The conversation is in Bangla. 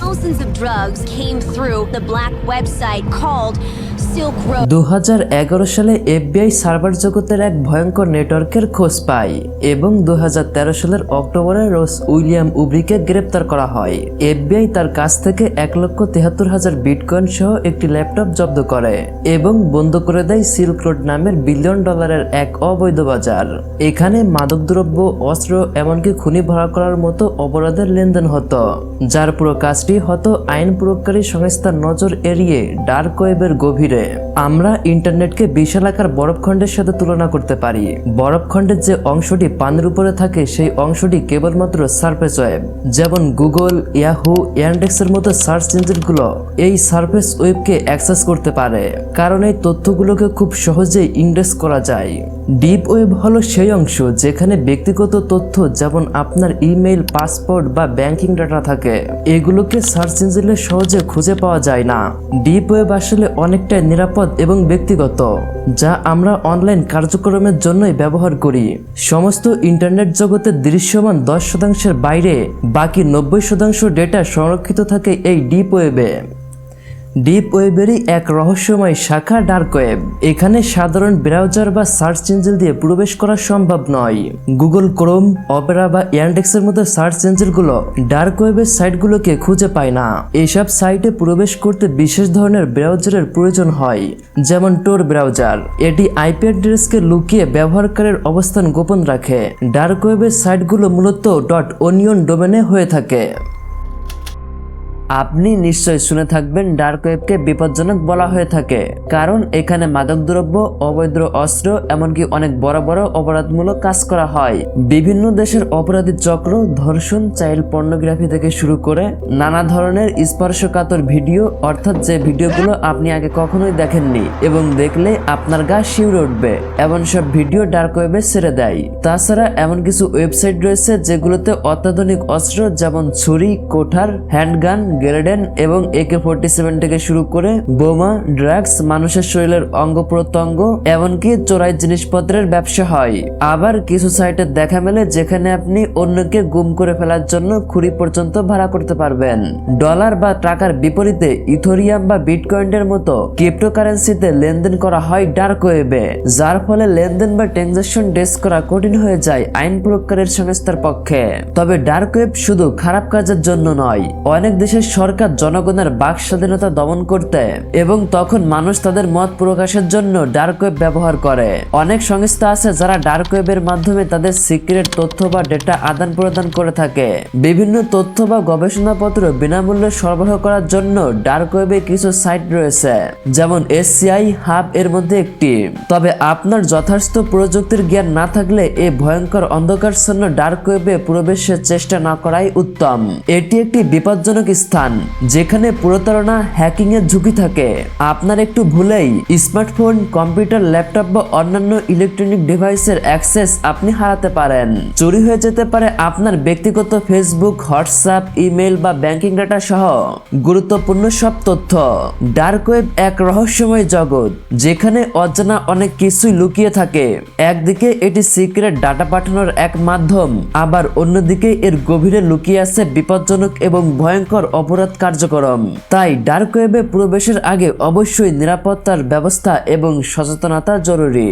thousands of drugs came through the black website called Silk Road. 2011 সালে এফবিআই সার্ভার জগতের এক ভয়ঙ্কর নেটওয়ার্কের খোঁজ পায় এবং 2013 সালের অক্টোবরে রোস উইলিয়াম উব্রিকে গ্রেপ্তার করা হয়। এফবিআই তার কাছ থেকে 1,73,000 বিটকয়েন সহ একটি ল্যাপটপ জব্দ করে এবং বন্ধ করে দেয় সিল্ক রোড নামের বিলিয়ন ডলারের এক অবৈধ বাজার। এখানে মাদকদ্রব্য, অস্ত্র, এমনকি খুনি ভরা করার মতো অপরাধের লেনদেন হতো, যার পুরো কাজটি হতো আইন প্রয়োগকারী সংস্থার নজর এড়িয়ে ডার্ক ওয়েবের গভীরে। আমরা ইন্টারনেটকে বিশাল আকার বরফখণ্ডের সাথে তুলনা করতে পারি। বরফখণ্ডের যে অংশটি পানির উপরে থাকে সেই অংশটি কেবলমাত্র সারফেস ওয়েব, যেমন গুগল, ইয়াহু, ইয়ান্ডেক্সের মতো সার্চ ইঞ্জিনগুলো এই সারফেস ওয়েবকে অ্যাক্সেস করতে পারে, কারণ এই তথ্যগুলোকে খুব সহজেই ইন্ডেক্স করা যায়। ডিপ ওয়েব হলো সেই অংশ যেখানে ব্যক্তিগত তথ্য যেমন আপনার ইমেইল, পাসপোর্ট বা ব্যাংকিং ডাটা থাকে। এগুলোকে সার্চ ইঞ্জিনে সহজে খুঁজে পাওয়া যায় না। ডিপ ওয়েব আসলে অনেকটাই নিরাপদ এবং ব্যক্তিগত, যা আমরা অনলাইন কার্যক্রমের জন্যই ব্যবহার করি। সমস্ত ইন্টারনেট জগতের দৃশ্যমান 10% বাইরে বাকি 90% ডেটা সংরক্ষিত থাকে এই ডিপ ওয়েবে। ডিপ ওয়েবেরই এক রহস্যময় শাখা ডার্ক ওয়েব। এখানে সাধারণ ব্রাউজার বা সার্চ ইঞ্জিন দিয়ে প্রবেশ করা সম্ভব নয়। গুগল ক্রোম, অপেরা বা ইয়ান্ডেক্সের মতো সার্চ ইঞ্জিনগুলো ডার্ক ওয়েবের সাইটগুলোকে খুঁজে পায় না। এসব সাইটে প্রবেশ করতে বিশেষ ধরনের ব্রাউজারের প্রয়োজন হয়, যেমন টোর ব্রাউজার। এটি আইপি অ্যাড্রেসকে লুকিয়ে ব্যবহারকারীর অবস্থান গোপন রাখে। ডার্ক ওয়েবের সাইটগুলো মূলত .onion ডোমেনে হয়ে থাকে। আপনি নিশ্চয় শুনে থাকবেন ডার্ক ওয়েবকে বিপজ্জনক বলা হয়ে থাকে, কারণ এখানে মাদকদ্রব্য, অবৈধ অস্ত্র, এমনকি অনেক বড় বড় অপরাধমূলক কাজ করা হয়। বিভিন্ন দেশের অপরাধী চক্র ধর্ষণ, চাইল্ড পর্নোগ্রাফি থেকে শুরু করে নানা ধরনের স্পর্শকাতর ভিডিও, অর্থাৎ যে ভিডিওগুলো আপনি আগে কখনোই দেখেননি এবং দেখলে আপনার গা শিউরে উঠবে, এমন সব ভিডিও ডার্ক ওয়েবে ছেড়ে দেয়। তাছাড়া এমন কিছু ওয়েবসাইট রয়েছে যেগুলোতে অত্যাধুনিক অস্ত্র যেমন ছুরি, কোঠার, হ্যান্ডগান, গ্রেনেড এবং AK-47 থেকে শুরু করে বোমা, ড্রাগস, মানুষের শরীরের অঙ্গ প্রত্যঙ্গ, এমনকি চোরাই জিনিসপত্রের ব্যবসা হয়। আবার কিছু সাইটে দেখা মেলে যেখানে আপনি অন্যকে গুম করে ফেলার জন্য খুঁড়ি পর্যন্ত ভাড়া করতে পারবেন। ডলার বা টাকার বিপরীতে ইথোরিয়াম বা বিটকয়েনের মতো ক্রিপ্টোকারেন্সিতে লেনদেন করা হয় ডার্ক ওয়েবে, যার ফলে লেনদেন বা ট্রানজাকশন ডেস্ক করা কঠিন হয়ে যায় আইন প্রয়োগকারীর সংস্থার পক্ষে। তবে ডার্ক ওয়েব শুধু খারাপ কাজের জন্য নয়। অনেক দেশের সরকার জনগণের বাক স্বাধীনতা দমন করতে এবং তখন মানুষ তাদের মত প্রকাশের জন্য ডার্ক ওয়েব ব্যবহার করে। অনেক সংস্থা আছে যারা ডার্ক ওয়েবের মাধ্যমে তাদের সিক্রেট তথ্য বা ডেটা আদান প্রদান করে থাকে। বিভিন্ন তথ্য বা গবেষণাপত্র বিনামূল্যে সরবরাহ করার জন্য ডার্ক ওয়েবে কিছু সাইট রয়েছে, যেমন SCI হাব এর মধ্যে একটি। তবে আপনার যথার্থ প্রযুক্তির জ্ঞান না থাকলে এই ভয়ঙ্কর অন্ধকারচ্ছন্ন ডার্ক ওয়েবে প্রবেশের চেষ্টা না করাই উত্তম। এটি একটি বিপজ্জনক স্থান যেখানে প্রতারণা, হ্যাকিং এর ঝুঁকি থাকে। আপনার একটু ভুলেই স্মার্টফোন, কম্পিউটার, ল্যাপটপ বা অন্যান্য ইলেকট্রনিক ডিভাইসের অ্যাক্সেস আপনি হারাতে পারেন। চুরি হয়ে যেতে পারে আপনার ব্যক্তিগত ফেসবুক, হোয়াটসঅ্যাপ, ইমেল বা ব্যাংকিং ডাটা সহ গুরুত্বপূর্ণ সব তথ্য। ডার্ক ওয়েব এক রহস্যময় জগৎ যেখানে অজানা অনেক কিছুই লুকিয়ে থাকে। একদিকে এটি সিক্রেট ডাটা পাঠানোর এক মাধ্যম, আবার অন্যদিকে এর গভীরে লুকিয়ে আছে বিপজ্জনক এবং ভয়ঙ্কর অপরাধ কার্যক্রম। তাই ডার্ক ওয়েবে প্রবেশের আগে অবশ্যই নিরাপত্তার ব্যবস্থা এবং সচেতনতা জরুরি।